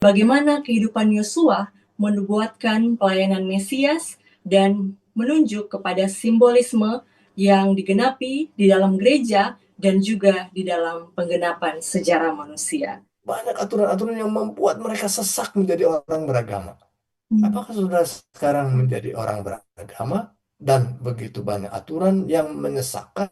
bagaimana kehidupan Yosua menubuatkan pelayanan Mesias dan menunjuk kepada simbolisme yang digenapi di dalam gereja dan juga di dalam penggenapan sejarah manusia. Banyak aturan-aturan yang membuat mereka sesak menjadi orang beragama. Apakah saudara sekarang menjadi orang beragama dan begitu banyak aturan yang menyesakkan?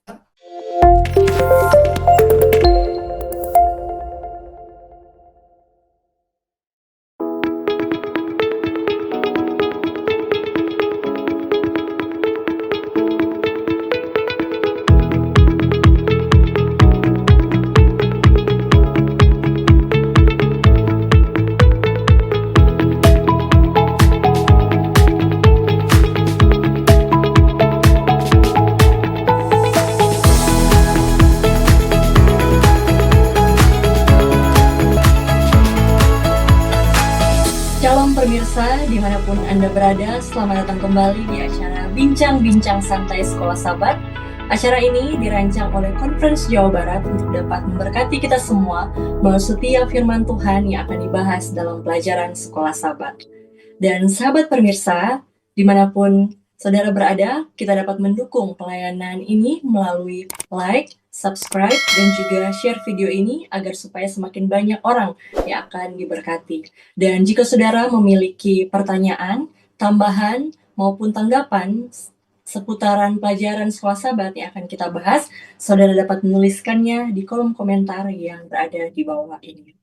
Shalom pemirsa, dimanapun Anda berada, selamat datang kembali di acara Bincang-Bincang Santai Sekolah Sabat. Acara ini dirancang oleh Conference Jawa Barat untuk dapat memberkati kita semua melalui setiap firman Tuhan yang akan dibahas dalam pelajaran Sekolah Sabat. Dan sahabat pemirsa, dimanapun saudara berada, kita dapat mendukung pelayanan ini melalui like, subscribe, dan juga share video ini agar supaya semakin banyak orang yang akan diberkati. Dan jika saudara memiliki pertanyaan, tambahan, maupun tanggapan seputaran pelajaran Sekolah Sabat yang akan kita bahas, saudara dapat menuliskannya di kolom komentar yang berada di bawah ini.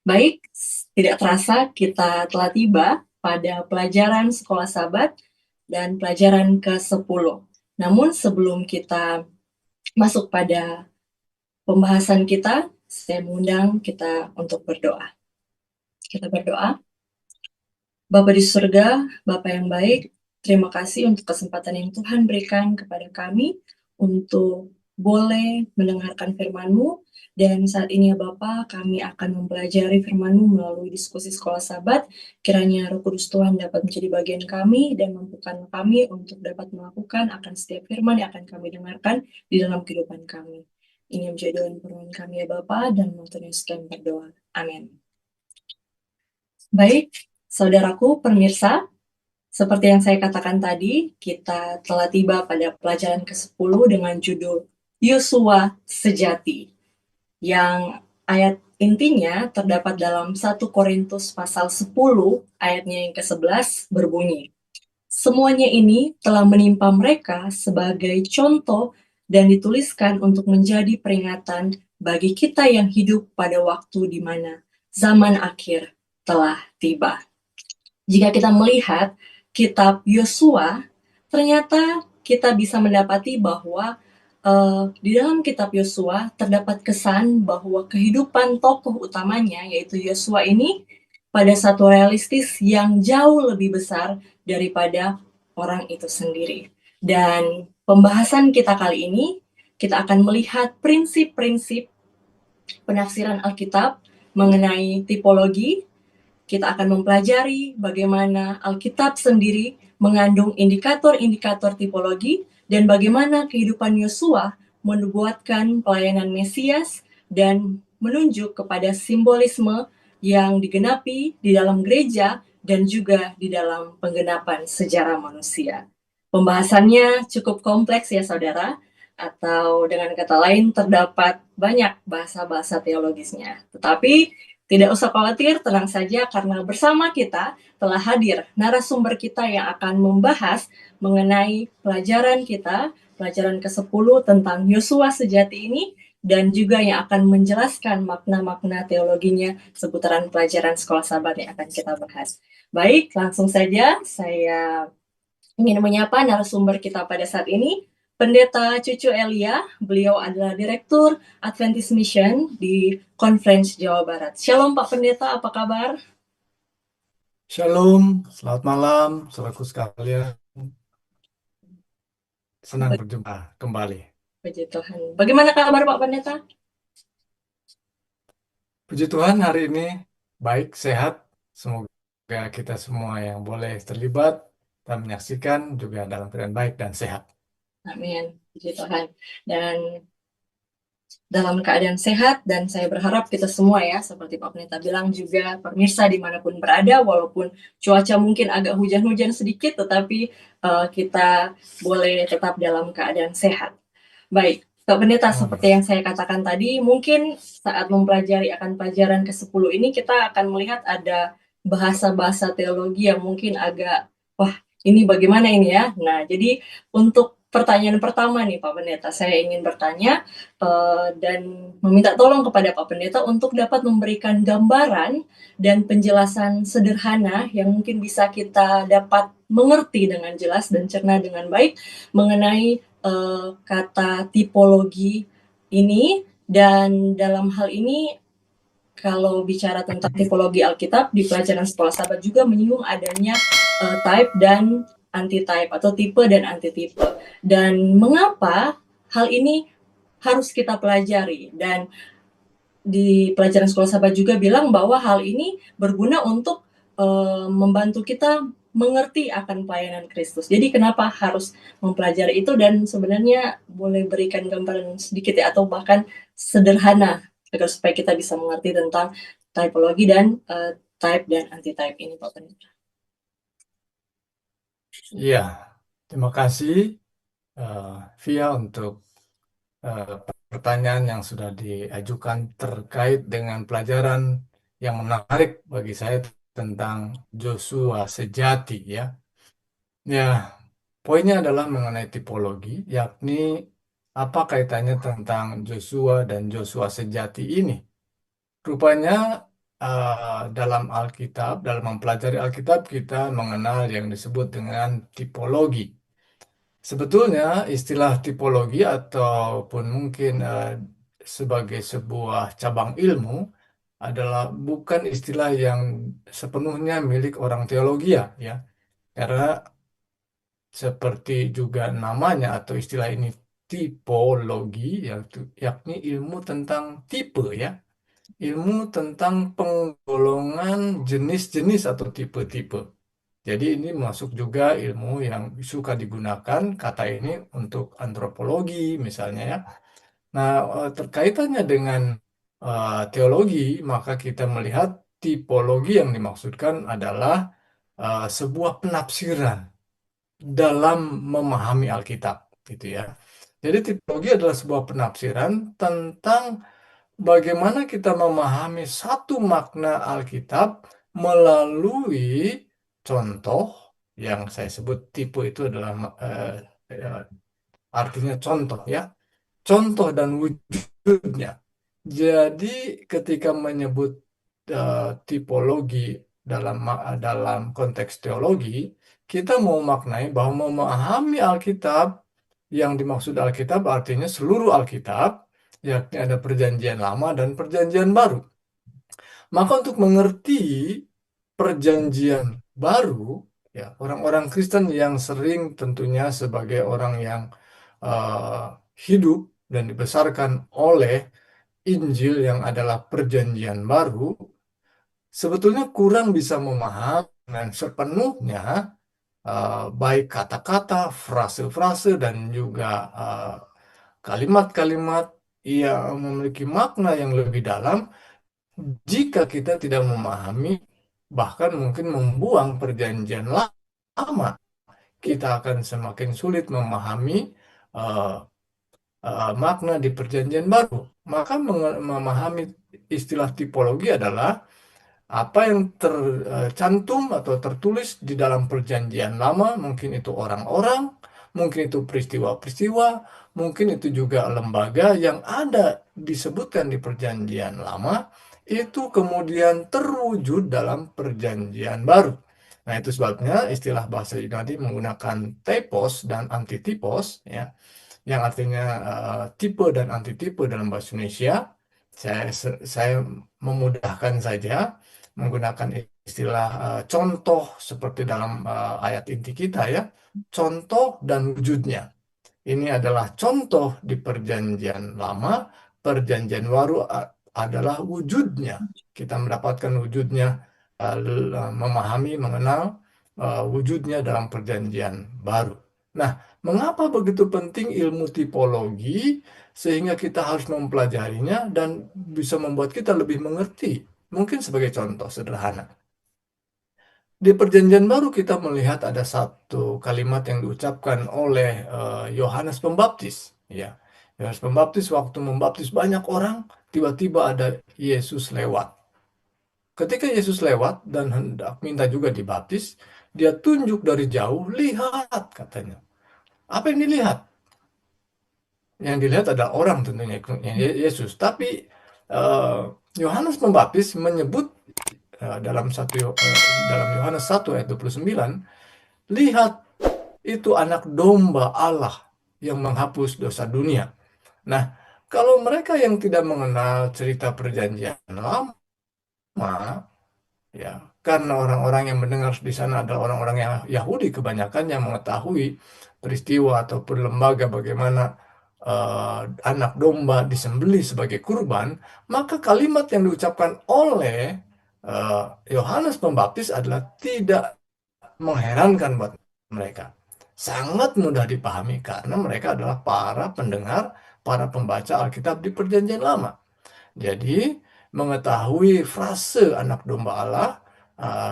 Baik, tidak terasa kita telah tiba pada pelajaran Sekolah Sabat dan pelajaran ke-10. Namun sebelum kita masuk pada pembahasan kita, saya mengundang kita untuk berdoa. Kita berdoa. Bapa di surga, Bapa yang baik, terima kasih untuk kesempatan yang Tuhan berikan kepada kami untuk boleh mendengarkan firman-Mu. Dan saat ini ya Bapa, kami akan mempelajari firman-Mu melalui diskusi Sekolah Sabat. Kiranya Roh Kudus Tuhan dapat menjadi bagian kami dan mampukan kami untuk dapat melakukan akan setiap firman yang akan kami dengarkan di dalam kehidupan kami. Ini menjadi doa permohonan kami ya Bapa, dan mengucapkan sekian berdoa. Amin. Baik, saudaraku pemirsa, seperti yang saya katakan tadi, kita telah tiba pada pelajaran ke-10 dengan judul Yosua Sejati, yang ayat intinya terdapat dalam 1 Korintus pasal 10 ayatnya yang ke-11 berbunyi, semuanya ini telah menimpa mereka sebagai contoh dan dituliskan untuk menjadi peringatan bagi kita yang hidup pada waktu di mana zaman akhir telah tiba. Jika kita melihat kitab Yosua, ternyata kita bisa mendapati bahwa di dalam kitab Yosua terdapat kesan bahwa kehidupan tokoh utamanya, yaitu Yosua ini, pada satu realistis yang jauh lebih besar daripada orang itu sendiri. Dan pembahasan kita kali ini, kita akan melihat prinsip-prinsip penafsiran Alkitab mengenai tipologi. Kita akan mempelajari bagaimana Alkitab sendiri mengandung indikator-indikator tipologi dan bagaimana kehidupan Yosua menubuatkan pelayanan Mesias dan menunjuk kepada simbolisme yang digenapi di dalam gereja dan juga di dalam penggenapan sejarah manusia. Pembahasannya cukup kompleks ya saudara, atau dengan kata lain terdapat banyak bahasa-bahasa teologisnya. Tetapi tidak usah khawatir, tenang saja karena bersama kita telah hadir narasumber kita yang akan membahas mengenai pelajaran kita, pelajaran ke-10 tentang Yosua Sejati ini, dan juga yang akan menjelaskan makna-makna teologinya seputaran pelajaran Sekolah Sabat yang akan kita bahas. Baik, langsung saja saya ingin menyapa narasumber kita pada saat ini, Pendeta Cucu Elia. Beliau adalah Direktur Adventist Mission di Conference Jawa Barat. Shalom Pak Pendeta, apa kabar? Shalom, selamat malam, saudaraku sekalian. Senang berjumpa kembali. Puji Tuhan. Bagaimana kabar Pak Pendeta? Puji Tuhan, hari ini baik, sehat. Semoga kita semua yang boleh terlibat dan menyaksikan juga dalam keadaan baik dan sehat. Amin. Puji Tuhan. Dan dalam keadaan sehat, dan saya berharap kita semua ya, seperti Pak Pendeta bilang juga, pemirsa dimanapun berada, walaupun cuaca mungkin agak hujan-hujan sedikit, tetapi kita boleh tetap dalam keadaan sehat. Baik, Pak Pendeta, Amin. seperti yang saya katakan tadi, mungkin saat mempelajari akan pelajaran ke-10 ini, kita akan melihat ada bahasa-bahasa teologi yang mungkin agak, wah, ini bagaimana ini ya? Nah, jadi untuk pertanyaan pertama nih Pak Pendeta, saya ingin bertanya dan meminta tolong kepada Pak Pendeta untuk dapat memberikan gambaran dan penjelasan sederhana yang mungkin bisa kita dapat mengerti dengan jelas dan cerna dengan baik mengenai kata tipologi ini, dan dalam hal ini kalau bicara tentang tipologi Alkitab di pelajaran sekolah sahabat juga menyinggung adanya type dan anti-type atau tipe dan anti-tipe. Dan mengapa hal ini harus kita pelajari, dan di pelajaran sekolah sahabat juga bilang bahwa hal ini berguna untuk membantu kita mengerti akan pelayanan Kristus. Jadi kenapa harus mempelajari itu, dan sebenarnya boleh berikan gambaran sedikit ya, atau bahkan sederhana agar supaya kita bisa mengerti tentang typologi dan type dan anti-type ini, Pak Pendeta. Iya, terima kasih eh, Via untuk eh, pertanyaan yang sudah diajukan terkait dengan pelajaran yang menarik bagi saya tentang Joshua sejati ya. Ya, poinnya adalah mengenai tipologi, yakni apa kaitannya tentang Joshua dan Joshua sejati ini. Rupanya dalam Alkitab, dalam mempelajari Alkitab kita mengenal yang disebut dengan tipologi. Sebetulnya istilah tipologi ataupun mungkin sebagai sebuah cabang ilmu adalah bukan istilah yang sepenuhnya milik orang teologi ya. Karena seperti juga namanya atau istilah ini tipologi yakni ilmu tentang tipe ya. Ilmu tentang penggolongan jenis-jenis atau tipe-tipe. Jadi ini masuk juga ilmu yang suka digunakan kata ini untuk antropologi misalnya ya. Nah, terkaitannya dengan teologi, maka kita melihat tipologi yang dimaksudkan adalah sebuah penafsiran dalam memahami Alkitab, gitu ya. Jadi tipologi adalah sebuah penafsiran tentang bagaimana kita memahami satu makna Alkitab melalui contoh yang saya sebut tipe itu adalah eh, artinya contoh ya, contoh dan wujudnya. Jadi ketika menyebut tipologi dalam konteks teologi, kita mau maknai bahwa memahami Alkitab yang dimaksud Alkitab artinya seluruh Alkitab, yakni ada Perjanjian Lama dan Perjanjian Baru. Maka untuk mengerti Perjanjian Baru, ya orang-orang Kristen yang sering tentunya sebagai orang yang eh, hidup dan dibesarkan oleh Injil yang adalah Perjanjian Baru, sebetulnya kurang bisa memahami dengan sepenuhnya baik kata-kata, frase-frase, dan juga eh, kalimat-kalimat yang memiliki makna yang lebih dalam jika kita tidak memahami, bahkan mungkin membuang perjanjian lama, kita akan semakin sulit memahami eh, makna di perjanjian baru. Maka memahami istilah tipologi adalah apa yang tercantum atau tertulis di dalam perjanjian lama, mungkin itu orang-orang, mungkin itu peristiwa-peristiwa, mungkin itu juga lembaga yang ada disebutkan di perjanjian lama, itu kemudian terwujud dalam perjanjian baru. Nah, itu sebabnya istilah bahasa Yunani menggunakan typos dan antitipos, ya, yang artinya tipe dan antitipe dalam bahasa Indonesia. Saya memudahkan saja menggunakan istilah contoh seperti dalam ayat inti kita ya, contoh dan wujudnya. Ini adalah contoh di perjanjian lama, perjanjian baru adalah wujudnya. Kita mendapatkan wujudnya, memahami, mengenal wujudnya dalam perjanjian baru. Nah, mengapa begitu penting ilmu tipologi? sehingga kita harus mempelajarinya dan bisa membuat kita lebih mengerti. Mungkin sebagai contoh sederhana. Di Perjanjian Baru kita melihat ada satu kalimat yang diucapkan oleh Yohanes Pembaptis. Ya, Yohanes Pembaptis waktu membaptis banyak orang, tiba-tiba ada Yesus lewat. Ketika Yesus lewat dan hendak minta juga dibaptis, dia tunjuk dari jauh, lihat katanya. Apa yang dilihat? Yang dilihat adalah orang tentunya, Yesus. Tapi eh, Yohanes Pembaptis menyebut dalam Yohanes 1 ayat 29, lihat itu anak domba Allah yang menghapus dosa dunia. Nah, kalau mereka yang tidak mengenal cerita perjanjian lama, ya, karena orang-orang yang mendengar di sana adalah orang-orang yang Yahudi kebanyakan yang mengetahui peristiwa ataupun lembaga bagaimana anak domba disembelih sebagai kurban, maka kalimat yang diucapkan oleh eh, Yohanes Pembaptis adalah tidak mengherankan buat mereka. Sangat mudah dipahami karena mereka adalah para pendengar, para pembaca Alkitab di Perjanjian Lama. Jadi, mengetahui frase anak domba Allah,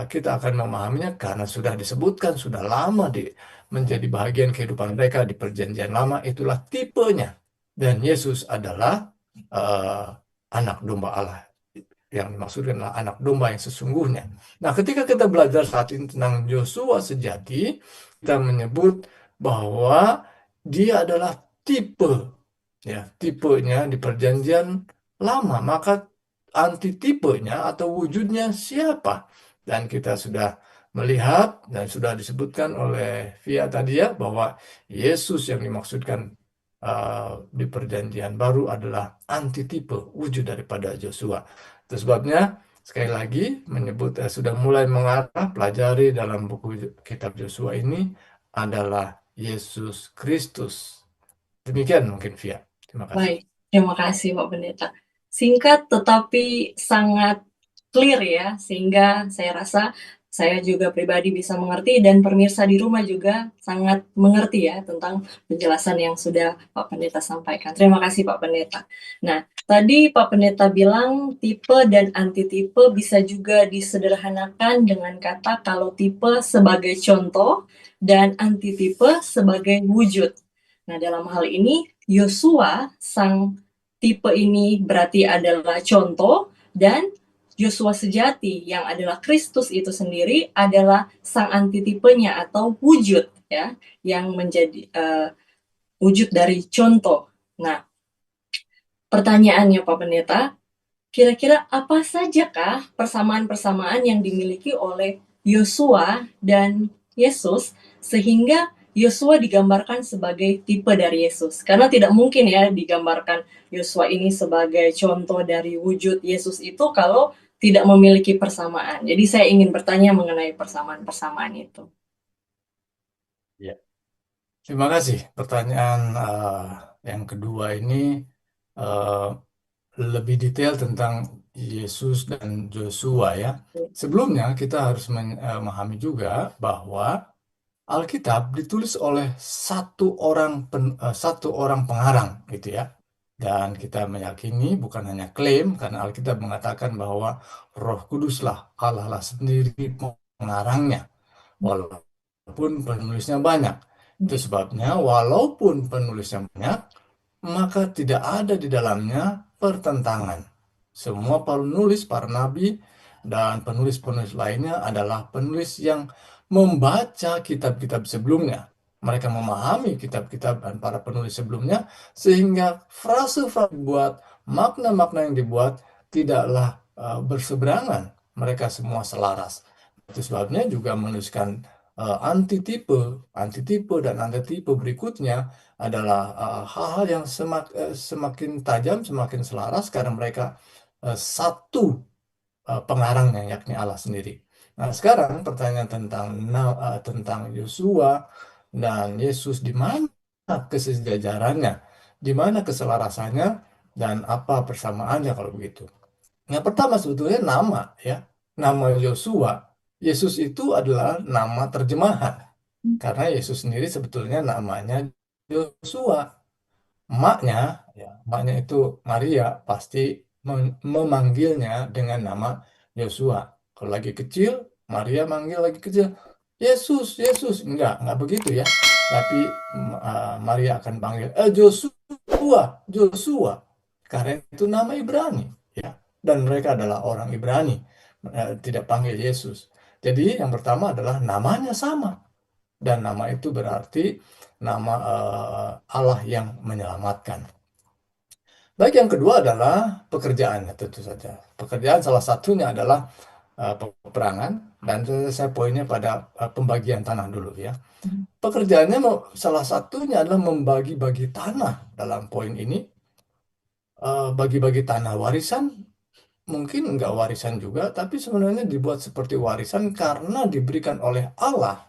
kita akan memahaminya karena sudah disebutkan, sudah lama menjadi bagian kehidupan mereka di Perjanjian Lama, itulah tipenya. Dan Yesus adalah uh, anak domba Allah. Yang dimaksudkan adalah anak domba yang sesungguhnya. Nah, ketika kita belajar saat ini tentang Yosua sejati, kita menyebut bahwa dia adalah tipe, ya, tipenya di perjanjian lama. Maka antitipenya atau wujudnya siapa? Dan kita sudah melihat dan sudah disebutkan oleh Via tadi ya, bahwa Yesus yang dimaksudkan di perjanjian baru adalah antitipe wujud daripada Joshua. Itu sebabnya sekali lagi menyebut sudah mulai mengarah pelajari dalam buku kitab Joshua ini adalah Yesus Kristus. Demikian mungkin Via. Terima kasih. Baik, terima kasih Pak Pendeta. Singkat tetapi sangat clear ya, sehingga saya rasa saya juga pribadi bisa mengerti dan pemirsa di rumah juga sangat mengerti ya tentang penjelasan yang sudah Pak Pendeta sampaikan. Terima kasih Pak Pendeta. Nah, tadi Pak Pendeta bilang tipe dan antitipe bisa juga disederhanakan dengan kata kalau tipe sebagai contoh dan antitipe sebagai wujud. Nah, dalam hal ini Yosua sang tipe ini berarti adalah contoh, dan Yosua sejati yang adalah Kristus itu sendiri adalah sang antitipenya atau wujud ya, yang menjadi wujud dari contoh. Nah, pertanyaannya Pak Pendeta, kira-kira apa sajakah persamaan-persamaan yang dimiliki oleh Yosua dan Yesus sehingga Yosua digambarkan sebagai tipe dari Yesus? Karena tidak mungkin ya digambarkan Yosua ini sebagai contoh dari wujud Yesus itu kalau tidak memiliki persamaan. Jadi saya ingin bertanya mengenai persamaan-persamaan itu. Ya. Terima kasih. Pertanyaan yang kedua ini eh, lebih detail tentang Yesus dan Joshua ya. Sebelumnya kita harus memahami juga bahwa Alkitab ditulis oleh satu orang pengarang gitu ya. Dan kita meyakini bukan hanya klaim karena Alkitab mengatakan bahwa Roh Kuduslah Allah lah sendiri pengarangnya walaupun penulisnya banyak. Itu sebabnya walaupun penulisnya banyak maka tidak ada di dalamnya pertentangan. Semua penulis, para nabi, dan penulis-penulis lainnya adalah penulis yang membaca kitab-kitab sebelumnya. Mereka memahami kitab-kitab dan para penulis sebelumnya, sehingga frase-frase dibuat, makna-makna yang dibuat tidaklah berseberangan. Mereka semua selaras. Itu sebabnya juga menuliskan antitipe, antitipe dan antitipe berikutnya adalah hal-hal yang semakin tajam, semakin selaras karena mereka satu pengarangnya, yakni Allah sendiri. Nah, sekarang pertanyaan tentang Yosua dan Yesus, di mana kesejajarannya, di mana keselarasannya, dan apa persamaannya kalau begitu. Yang pertama sebetulnya nama ya, nama Yosua. Yesus itu adalah nama terjemahan karena Yesus sendiri sebetulnya namanya Yosua. emaknya, ya, emaknya itu Maria pasti memanggilnya dengan nama Yosua. Kalau lagi kecil, Maria manggil lagi kecil, Yesus, Yesus. Enggak begitu ya. Tapi Maria akan panggil, Joshua, Joshua. Karena itu nama Ibrani, ya. Dan mereka adalah orang Ibrani, tidak panggil Yesus. Jadi yang pertama adalah namanya sama. Dan nama itu berarti nama Allah yang menyelamatkan. Baik, yang kedua adalah pekerjaannya tentu saja. Pekerjaan salah satunya adalah peperangan, dan saya poinnya pada pembagian tanah dulu ya. Pekerjaannya salah satunya adalah membagi-bagi tanah dalam poin ini. Bagi-bagi tanah warisan, mungkin enggak warisan juga, tapi sebenarnya dibuat seperti warisan karena diberikan oleh Allah.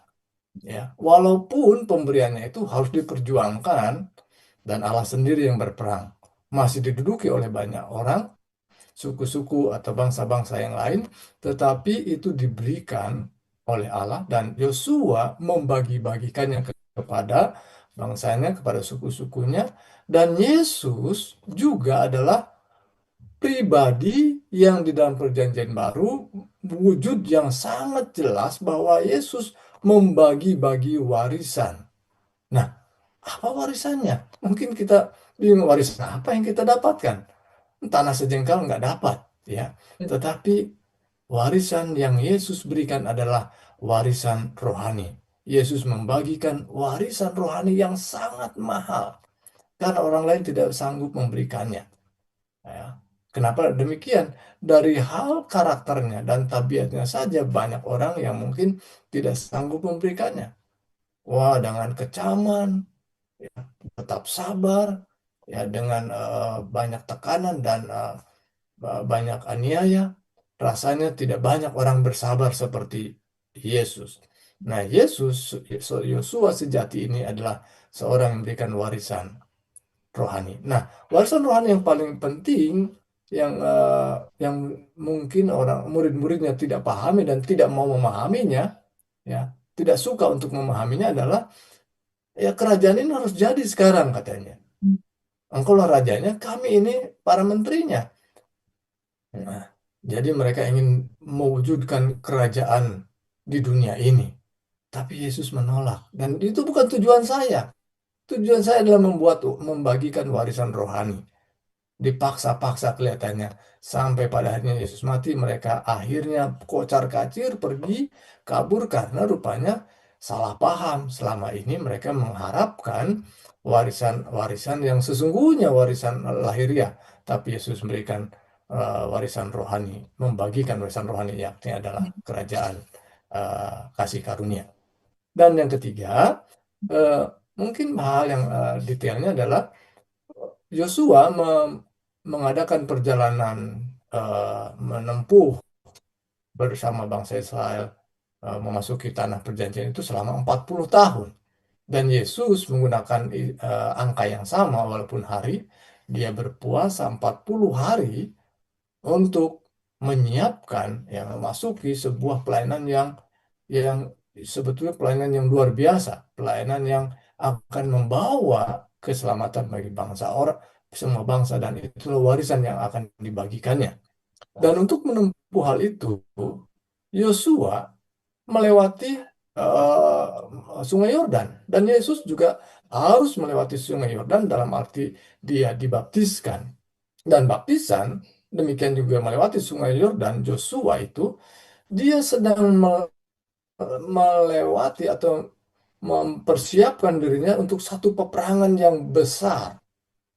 Ya, walaupun pemberiannya itu harus diperjuangkan dan Allah sendiri yang berperang, masih diduduki oleh banyak orang, suku-suku atau bangsa-bangsa yang lain, tetapi itu diberikan oleh Allah dan Yosua membagi-bagikannya kepada bangsanya, kepada suku-sukunya, dan Yesus juga adalah pribadi yang di dalam perjanjian baru wujud yang sangat jelas bahwa Yesus membagi-bagi warisan. Nah, apa warisannya? Mungkin kita bingung, warisan apa yang kita dapatkan? Tanah sejengkal nggak dapat, ya. Tetapi warisan yang Yesus berikan adalah warisan rohani. Yesus membagikan warisan rohani yang sangat mahal karena orang lain tidak sanggup memberikannya. Ya. Kenapa demikian? Dari hal karakternya dan tabiatnya saja banyak orang yang mungkin tidak sanggup memberikannya. Wah, dengan kecaman, ya, tetap sabar, ya, dengan banyak tekanan dan banyak aniaya, rasanya tidak banyak orang bersabar seperti Yesus. Nah, Yesus, Yosua sejati ini adalah seorang yang memberikan warisan rohani. Nah, warisan rohani yang paling penting yang mungkin orang murid-muridnya tidak pahami dan tidak mau memahaminya, ya, tidak suka untuk memahaminya adalah, ya, kerajaan ini harus jadi sekarang katanya. Engkaulah rajanya, kami ini para menterinya. Nah, jadi mereka ingin mewujudkan kerajaan di dunia ini. Tapi Yesus menolak. Dan itu bukan tujuan saya. Tujuan saya adalah membagikan warisan rohani. Dipaksa-paksa kelihatannya. Sampai pada akhirnya Yesus mati, mereka akhirnya kocar-kacir pergi, kabur karena rupanya salah paham. Selama ini mereka mengharapkan warisan-warisan yang sesungguhnya warisan lahiriah. Tapi Yesus memberikan warisan rohani, membagikan warisan rohani, yakni adalah kerajaan kasih karunia. Dan yang ketiga, eh, mungkin hal yang detailnya adalah Yosua mengadakan perjalanan menempuh bersama bangsa Israel memasuki tanah perjanjian itu selama 40 tahun. Dan Yesus menggunakan angka yang sama walaupun hari, dia berpuasa 40 hari untuk menyiapkan, yang memasuki sebuah pelayanan yang sebetulnya pelayanan yang luar biasa, pelayanan yang akan membawa keselamatan bagi bangsa orang, semua bangsa, dan itulah warisan yang akan dibagikannya. Dan untuk menempuh hal itu, Yosua melewati Sungai Yordan, dan Yesus juga harus melewati Sungai Yordan dalam arti dia dibaptiskan. Dan baptisan demikian juga melewati Sungai Yordan. Joshua itu dia sedang melewati atau mempersiapkan dirinya untuk satu peperangan yang besar,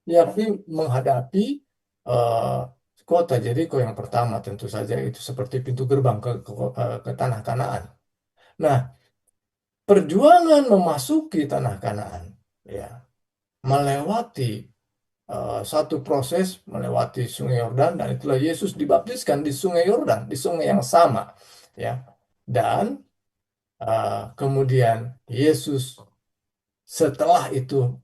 yakni menghadapi eh, kota Yeriko yang pertama. Tentu saja itu seperti pintu gerbang ke tanah Kanaan. Nah, perjuangan memasuki tanah Kanaan, ya, melewati satu proses, melewati Sungai Yordan, dan itulah Yesus dibaptiskan di Sungai Yordan, di sungai yang sama, ya. Dan kemudian Yesus setelah itu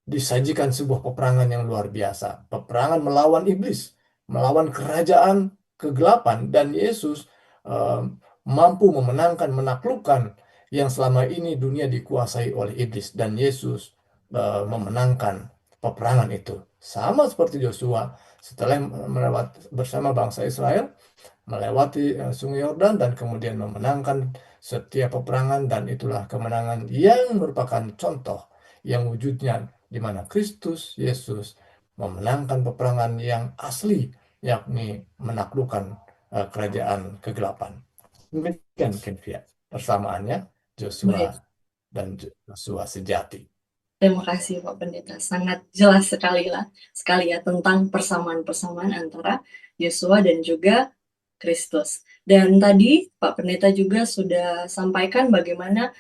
disajikan sebuah peperangan yang luar biasa, peperangan melawan iblis, melawan kerajaan kegelapan, dan Yesus eh, mampu memenangkan, menaklukkan yang selama ini dunia dikuasai oleh iblis, dan Yesus memenangkan peperangan itu. Sama seperti Yosua setelah melewat bersama bangsa Israel melewati Sungai Yordan dan kemudian memenangkan setiap peperangan, dan itulah kemenangan yang merupakan contoh yang wujudnya di mana Kristus Yesus memenangkan peperangan yang asli, yakni menaklukkan kerajaan kegelapan. Demikian mungkin Via persamaannya Joshua Baik, dan Joshua sejati. terima kasih Pak Pendeta. Sangat jelas sekali ya tentang persamaan-persamaan antara Yosua dan juga Kristus. Dan tadi Pak Pendeta juga sudah sampaikan bagaimana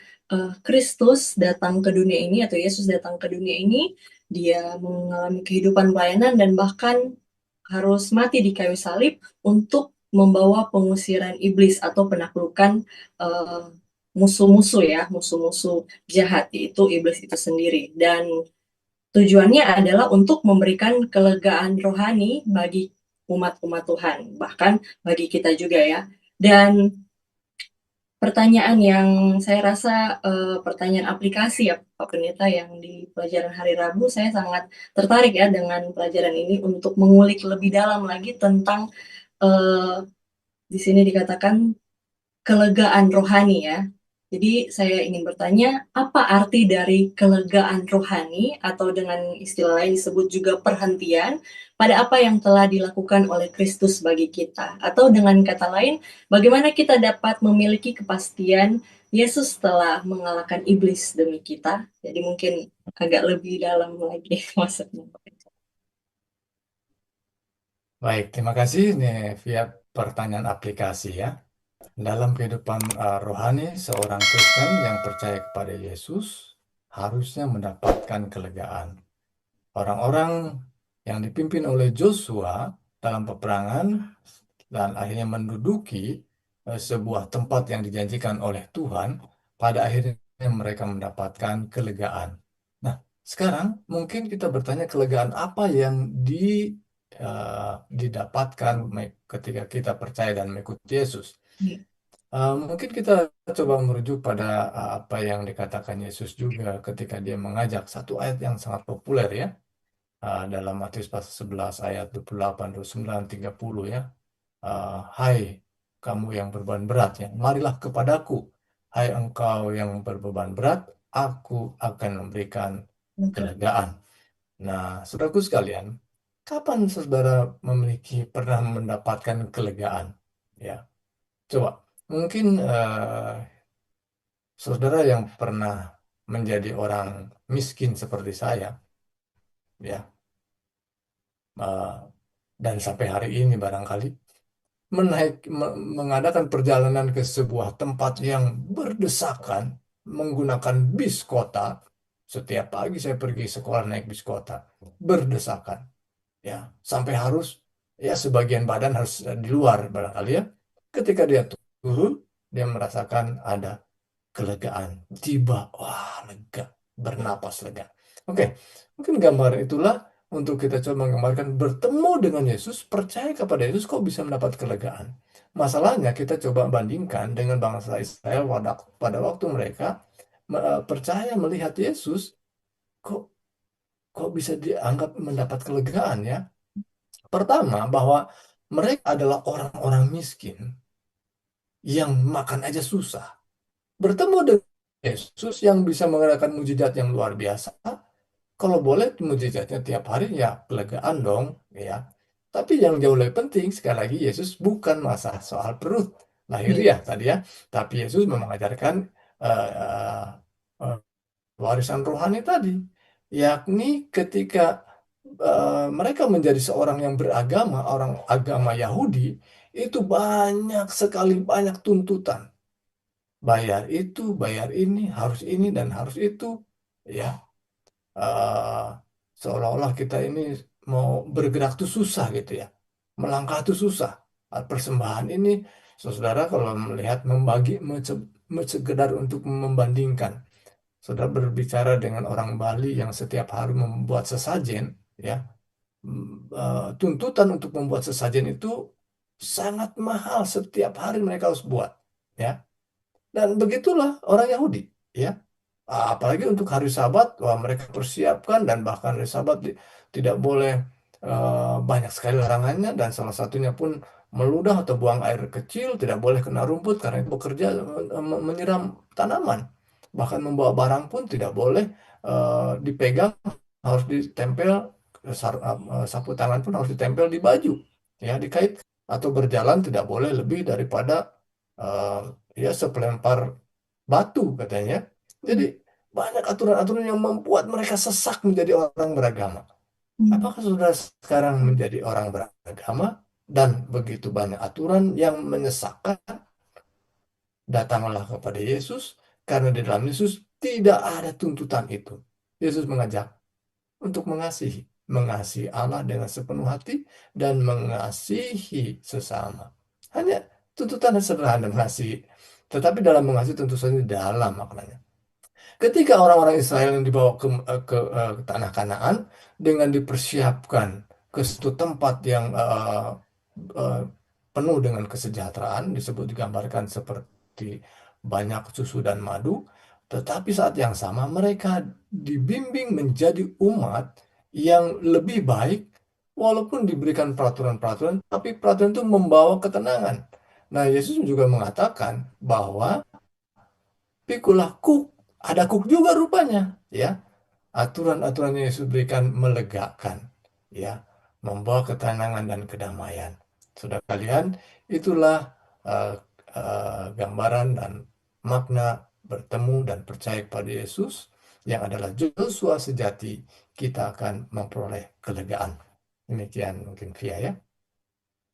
Kristus datang ke dunia ini atau Yesus datang ke dunia ini, dia mengalami kehidupan pelayanan dan bahkan harus mati di kayu salib untuk membawa pengusiran iblis atau penaklukan eh, musuh-musuh ya, musuh-musuh jahat yaitu iblis itu sendiri. Dan tujuannya adalah untuk memberikan kelegaan rohani bagi umat-umat Tuhan, bahkan bagi kita juga ya. Dan pertanyaan yang saya rasa pertanyaan aplikasi ya Pak Pendeta yang di pelajaran hari Rabu, saya sangat tertarik ya dengan pelajaran ini untuk mengulik lebih dalam lagi tentang eh, di sini dikatakan kelegaan rohani ya. Jadi saya ingin bertanya, apa arti dari kelegaan rohani atau dengan istilah lain disebut juga perhentian pada apa yang telah dilakukan oleh Kristus bagi kita? Atau dengan kata lain, bagaimana kita dapat memiliki kepastian Yesus telah mengalahkan iblis demi kita? Jadi mungkin agak lebih dalam lagi maksudnya. Baik, terima kasih nih via pertanyaan aplikasi ya. Dalam kehidupan rohani, seorang Kristen yang percaya kepada Yesus harusnya mendapatkan kelegaan. Orang-orang yang dipimpin oleh Joshua dalam peperangan dan akhirnya menduduki sebuah tempat yang dijanjikan oleh Tuhan, pada akhirnya mereka mendapatkan kelegaan. Nah, sekarang mungkin kita bertanya kelegaan apa yang eh, didapatkan ketika kita percaya dan mengikuti Yesus. Mungkin kita coba merujuk pada apa yang dikatakan Yesus juga ketika dia mengajak satu ayat yang sangat populer ya, dalam Matius pasal 11 ayat 28, 29, 30 ya. Hai kamu yang berbeban berat ya, marilah kepadaku. Hai engkau yang berbeban berat, aku akan memberikan kelegaan. Nah, saudaraku sekalian, kapan saudara pernah mendapatkan kelegaan? Ya, coba. Mungkin saudara yang pernah menjadi orang miskin seperti saya, ya, eh, dan sampai hari ini barangkali mengadakan perjalanan ke sebuah tempat yang berdesakan menggunakan bis kota. Setiap pagi saya pergi sekolah naik bis kota, berdesakan, ya, sampai harus ya sebagian badan harus di luar barangkali ya. Ketika dia turun, dia merasakan ada kelegaan, tiba, wah lega, bernapas lega. Oke, mungkin gambar itulah untuk kita coba menggambarkan bertemu dengan Yesus, percaya kepada Yesus, kok bisa mendapat kelegaan. Masalahnya kita coba bandingkan dengan bangsa Israel pada waktu mereka percaya melihat Yesus, kok kok bisa dianggap mendapat kelegaan ya. Pertama, bahwa mereka adalah orang-orang miskin yang makan aja susah. Bertemu dengan Yesus yang bisa mengadakan mujizat yang luar biasa. Kalau boleh mujizatnya tiap hari ya kelegaan dong ya. Tapi yang jauh lebih penting sekali lagi Yesus bukan masalah soal perut Iya, lahiriah tadi ya. Tapi Yesus memang mengajarkan eh, eh, warisan rohani tadi. Yakni ketika mereka menjadi seorang yang beragama, orang agama Yahudi, itu banyak sekali banyak tuntutan. Bayar itu, bayar ini dan harus itu. Ya, eh, seolah-olah kita ini mau bergerak tuh susah gitu ya, melangkah tuh susah. Persembahan ini, saudara kalau melihat membagi, sekedar untuk membandingkan, saudara berbicara dengan orang Bali yang setiap hari membuat sesajen, ya, tuntutan untuk membuat sesajen itu sangat mahal, setiap hari mereka harus buat, ya. Dan begitulah orang Yahudi, ya. Apalagi untuk hari Sabat, wah mereka persiapkan dan bahkan hari Sabat tidak boleh banyak sekali larangannya dan salah satunya pun meludah atau buang air kecil, tidak boleh kena rumput karena itu bekerja menyiram tanaman. Bahkan membawa barang pun tidak boleh dipegang, harus ditempel, sapu tangan pun harus ditempel di baju, ya dikait atau berjalan tidak boleh lebih daripada eh, ya sepelempar batu katanya. Jadi banyak aturan-aturan yang membuat mereka sesak menjadi orang beragama. Hmm. Apakah saudara sekarang menjadi orang beragama dan begitu banyak aturan yang menyesakkan? Datanglah kepada Yesus karena di dalam Yesus tidak ada tuntutan itu. Yesus mengajak untuk mengasihi, mengasihi Allah dengan sepenuh hati dan mengasihi sesama. Hanya tuntutan sederhana mengasihi, tetapi dalam mengasihi tentu saja dalam maknanya. Ketika orang-orang Israel yang dibawa ke tanah Kanaan dengan dipersiapkan ke suatu tempat yang eh, penuh dengan kesejahteraan, disebut digambarkan seperti banyak susu dan madu, tetapi saat yang sama mereka dibimbing menjadi umat yang lebih baik, walaupun diberikan peraturan-peraturan, tapi peraturan itu membawa ketenangan. Nah, Yesus juga mengatakan bahwa pikulah kuk, ada kuk juga rupanya, ya. Aturan-aturan yang Yesus berikan melegakan, ya, membawa ketenangan dan kedamaian. Sudah kalian, itulah uh, gambaran dan makna bertemu dan percaya kepada Yesus yang adalah Joshua sejati, kita akan memperoleh kelegaan. Demikian mungkin Via ya.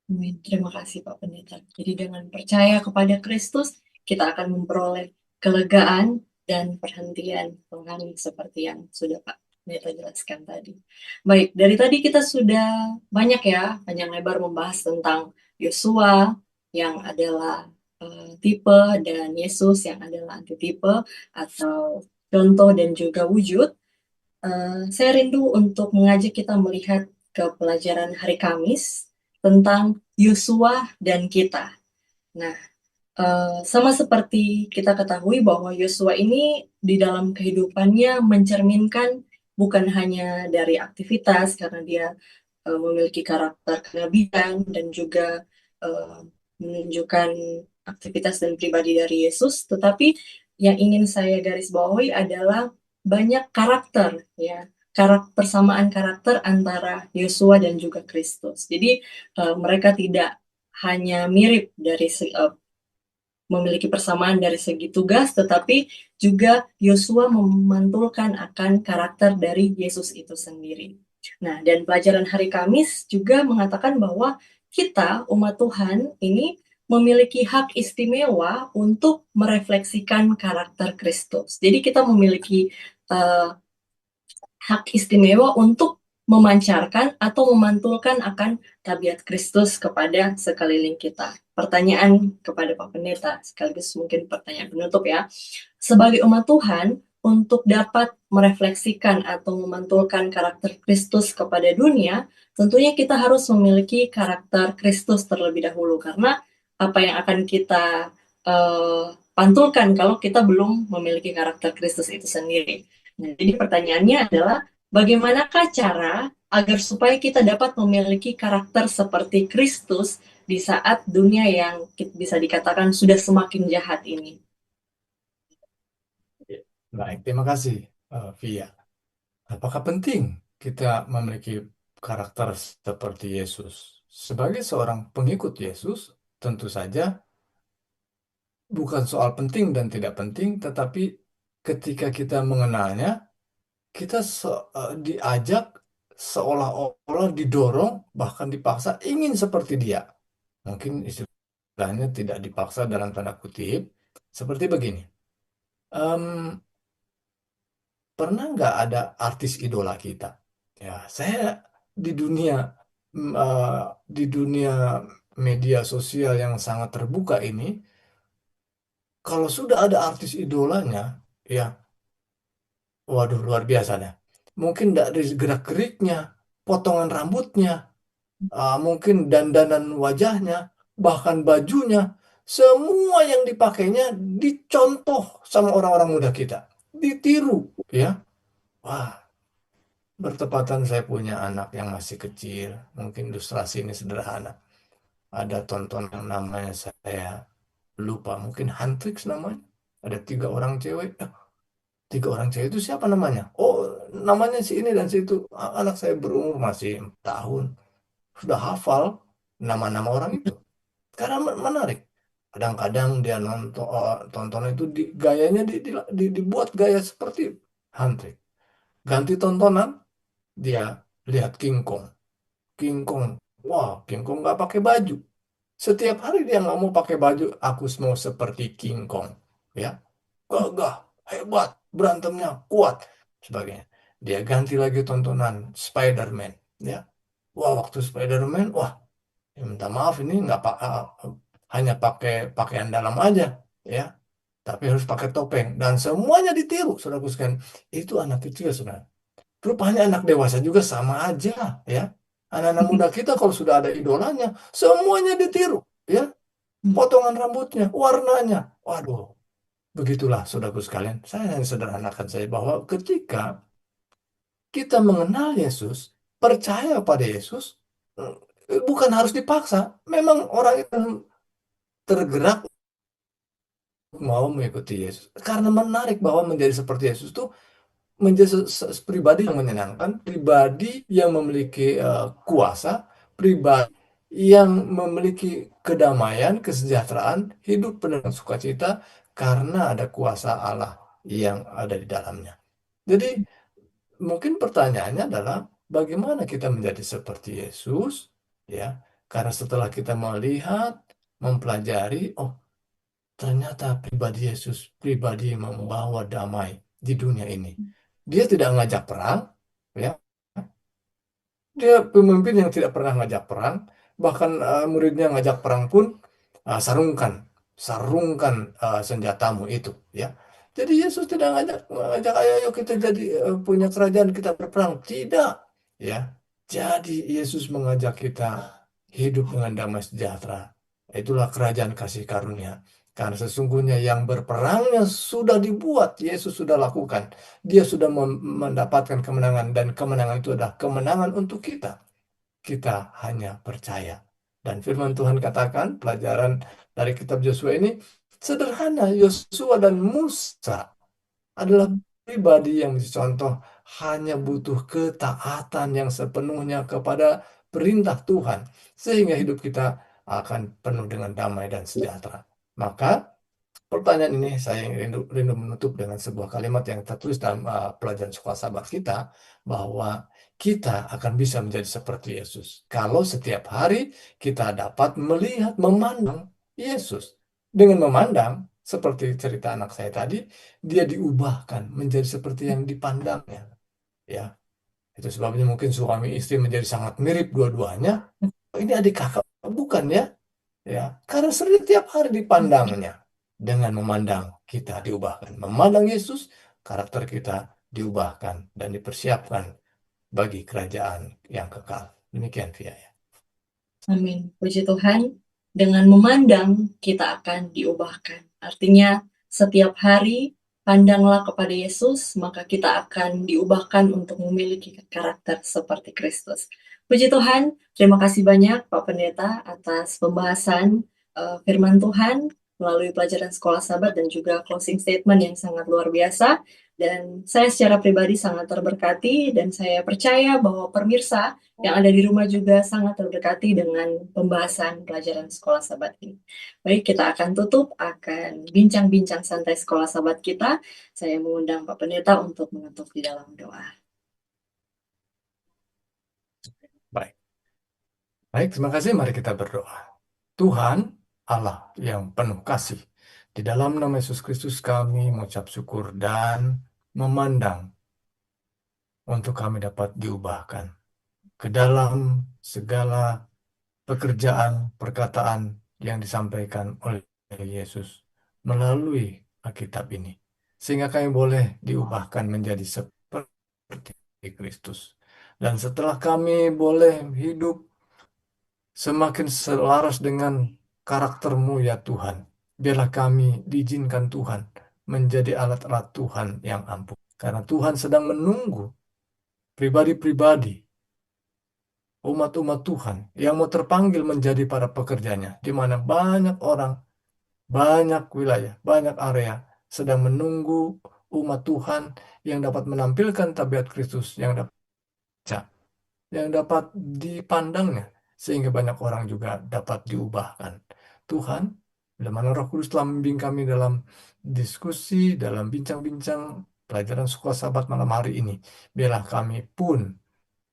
Amin. Terima kasih Pak Pendeta. Jadi dengan percaya kepada Kristus, kita akan memperoleh kelegaan dan perhentian rohani seperti yang sudah Pak Pendeta jelaskan tadi. Baik, dari tadi kita sudah banyak ya, panjang lebar membahas tentang Yosua yang adalah tipe dan Yesus yang adalah antitipe atau contoh dan juga wujud. Saya rindu untuk mengajak kita melihat ke pelajaran hari Kamis tentang Yosua dan kita. Nah, sama seperti kita ketahui bahwa Yosua ini di dalam kehidupannya mencerminkan bukan hanya dari aktivitas karena dia memiliki karakter kenabian dan juga eh, menunjukkan aktivitas dan pribadi dari Yesus, tetapi yang ingin saya garis bawahi adalah banyak karakter ya, persamaan karakter antara Yosua dan juga Kristus. Jadi mereka tidak hanya mirip dari memiliki persamaan dari segi tugas, tetapi juga Yosua memantulkan akan karakter dari Yesus itu sendiri. Nah, dan pelajaran hari Kamis juga mengatakan bahwa kita, umat Tuhan, ini memiliki hak istimewa untuk merefleksikan karakter Kristus. Jadi kita memiliki uh, hak istimewa untuk memancarkan atau memantulkan akan tabiat Kristus kepada sekeliling kita. Pertanyaan kepada Pak Pendeta, sekaligus mungkin pertanyaan penutup ya. Sebagai umat Tuhan, untuk dapat merefleksikan atau memantulkan karakter Kristus kepada dunia, tentunya kita harus memiliki karakter Kristus terlebih dahulu, karena apa yang akan kita pantulkan kalau kita belum memiliki karakter Kristus itu sendiri. Nah, jadi pertanyaannya adalah bagaimanakah cara agar supaya kita dapat memiliki karakter seperti Kristus di saat dunia yang bisa dikatakan sudah semakin jahat ini? Baik, terima kasih Via. Apakah penting kita memiliki karakter seperti Yesus? Sebagai seorang pengikut Yesus, tentu saja bukan soal penting dan tidak penting, tetapi ketika kita mengenalnya, kita diajak seolah-olah didorong, bahkan dipaksa ingin seperti dia. Mungkin istilahnya tidak dipaksa dalam tanda kutip, seperti begini. Em, Pernah nggak ada artis idola kita? Ya, saya di dunia mm, eh, di dunia media sosial yang sangat terbuka ini, kalau sudah ada artis idolanya, ya, waduh luar biasa dah. Mungkin dari gerak-geriknya, potongan rambutnya, mungkin dandanan wajahnya, bahkan bajunya, semua yang dipakainya dicontoh sama orang-orang muda kita. ditiru, ya. Wah, bertepatan saya punya anak yang masih kecil, mungkin ilustrasi ini sederhana. Ada tontonan yang namanya saya lupa, mungkin Huntrix namanya. Ada tiga orang cewek. Tiga orang cewek itu siapa namanya? Oh, namanya si ini dan si itu. Anak saya berumur masih 4 tahun. Sudah hafal nama-nama orang itu. Karena menarik. Kadang-kadang dia nonton tontonan itu gayanya dibuat gaya seperti Huntrix. Ganti tontonan, dia lihat King Kong. King Kong, wah, King Kong nggak pakai baju. Setiap hari dia nggak mau pakai baju. Aku mau seperti King Kong, ya, gagah, hebat, berantemnya kuat, sebagainya. Dia ganti lagi tontonan Spider-Man, ya. Wah, waktu Spider-Man, wah, ya minta maaf ini nggak hanya pakai pakaian dalam aja, ya, tapi harus pakai topeng dan semuanya ditiru, saudaraku sekalian. Itu anak kecil, saudara. Rupanya anak dewasa juga sama aja, ya. Anak-anak muda kita kalau sudah ada idolanya, semuanya ditiru, ya. Potongan rambutnya, warnanya. Waduh, begitulah saudaraku sekalian. Saya hanya sederhanakan saya bahwa ketika kita mengenal Yesus, percaya pada Yesus, bukan harus dipaksa. Memang orang itu tergerak mau mengikuti Yesus. Karena menarik bahwa menjadi seperti Yesus itu menjadi pribadi yang menyenangkan, pribadi yang memiliki kuasa, pribadi yang memiliki kedamaian, kesejahteraan, hidup penuh dengan sukacita karena ada kuasa Allah yang ada di dalamnya. Jadi mungkin pertanyaannya adalah bagaimana kita menjadi seperti Yesus, ya? Karena setelah kita melihat, mempelajari, oh, ternyata pribadi Yesus, pribadi yang membawa damai di dunia ini. Dia tidak ngajak perang, ya. Dia pemimpin yang tidak pernah ngajak perang, bahkan muridnya ngajak perang pun sarungkan, sarungkan senjatamu itu, ya. Jadi Yesus tidak ngajak, ayo, ayo kita jadi punya kerajaan kita berperang, tidak, ya. Jadi Yesus mengajak kita hidup dengan damai sejahtera. Itulah kerajaan kasih karunia. Karena sesungguhnya yang berperangnya sudah dibuat, Yesus sudah lakukan. Dia sudah mendapatkan kemenangan dan kemenangan itu adalah kemenangan untuk kita. Kita hanya percaya. Dan firman Tuhan katakan, pelajaran dari kitab Yosua ini sederhana. Yosua dan Musa adalah pribadi yang contoh hanya butuh ketaatan yang sepenuhnya kepada perintah Tuhan sehingga hidup kita akan penuh dengan damai dan sejahtera. Maka pertanyaan ini saya rindu menutup dengan sebuah kalimat yang tertulis dalam pelajaran sekolah sahabat kita bahwa kita akan bisa menjadi seperti Yesus kalau setiap hari kita dapat melihat, memandang Yesus. Dengan memandang seperti cerita anak saya tadi, dia diubahkan menjadi seperti yang dipandangnya. Ya, itu sebabnya mungkin suami istri menjadi sangat mirip dua-duanya. Ini adik kakak, bukan ya? Ya, karena setiap hari dipandangnya dengan memandang kita diubahkan. Memandang Yesus, karakter kita diubahkan dan dipersiapkan bagi kerajaan yang kekal. Demikian Via ya. Amin. Puji Tuhan, dengan memandang kita akan diubahkan. Artinya, setiap hari pandanglah kepada Yesus, maka kita akan diubahkan untuk memiliki karakter seperti Kristus. Puji Tuhan, terima kasih banyak Pak Pendeta atas pembahasan firman Tuhan melalui pelajaran sekolah sahabat dan juga closing statement yang sangat luar biasa. Dan saya secara pribadi sangat terberkati dan saya percaya bahwa pemirsa yang ada di rumah juga sangat terberkati dengan pembahasan pelajaran sekolah sahabat ini. Baik, kita akan tutup, akan bincang-bincang santai sekolah sahabat kita. Saya mengundang Pak Pendeta untuk menutup di dalam doa. Baik. Baik, terima kasih. Mari kita berdoa. Tuhan Allah yang penuh kasih. Di dalam nama Yesus Kristus kami mengucap syukur dan memandang untuk kami dapat diubahkan ke dalam segala pekerjaan, perkataan yang disampaikan oleh Yesus melalui Alkitab ini. Sehingga kami boleh diubahkan menjadi seperti Kristus. Dan setelah kami boleh hidup semakin selaras dengan karakter-Mu ya Tuhan, biarlah kami diizinkan Tuhan menjadi alat-alat Tuhan yang ampuh. Karena Tuhan sedang menunggu pribadi-pribadi, umat-umat Tuhan yang mau terpanggil menjadi para pekerjanya, di mana banyak orang, banyak wilayah, banyak area sedang menunggu umat Tuhan yang dapat menampilkan tabiat Kristus yang dapat dipandangnya, sehingga banyak orang juga dapat diubahkan. Tuhan, bila mana Roh Kudus telah membimbing kami dalam diskusi, dalam bincang-bincang pelajaran sekolah Sabat malam hari ini, biarlah kami pun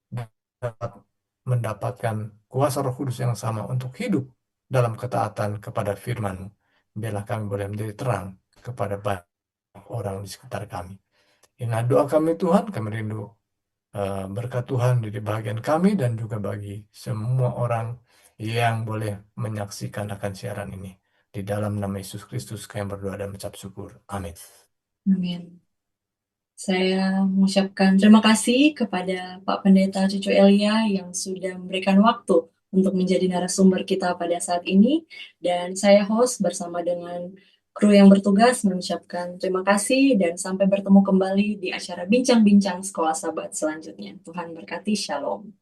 dapat mendapatkan kuasa Roh Kudus yang sama untuk hidup dalam ketaatan kepada firman-Mu. Biarlah kami boleh menjadi terang kepada banyak orang di sekitar kami. Inilah doa kami Tuhan, kami rindu berkat Tuhan di bagian kami dan juga bagi semua orang yang boleh menyaksikan akan siaran ini. Di dalam nama Yesus Kristus kami berdoa dan mengucap syukur. Amin. Amin. Saya mengucapkan terima kasih kepada Pak Pendeta Cucu Elia yang sudah memberikan waktu untuk menjadi narasumber kita pada saat ini. Dan saya host bersama dengan kru yang bertugas mengucapkan terima kasih dan sampai bertemu kembali di acara Bincang-Bincang Sekolah Sabat selanjutnya. Tuhan berkati, Shalom.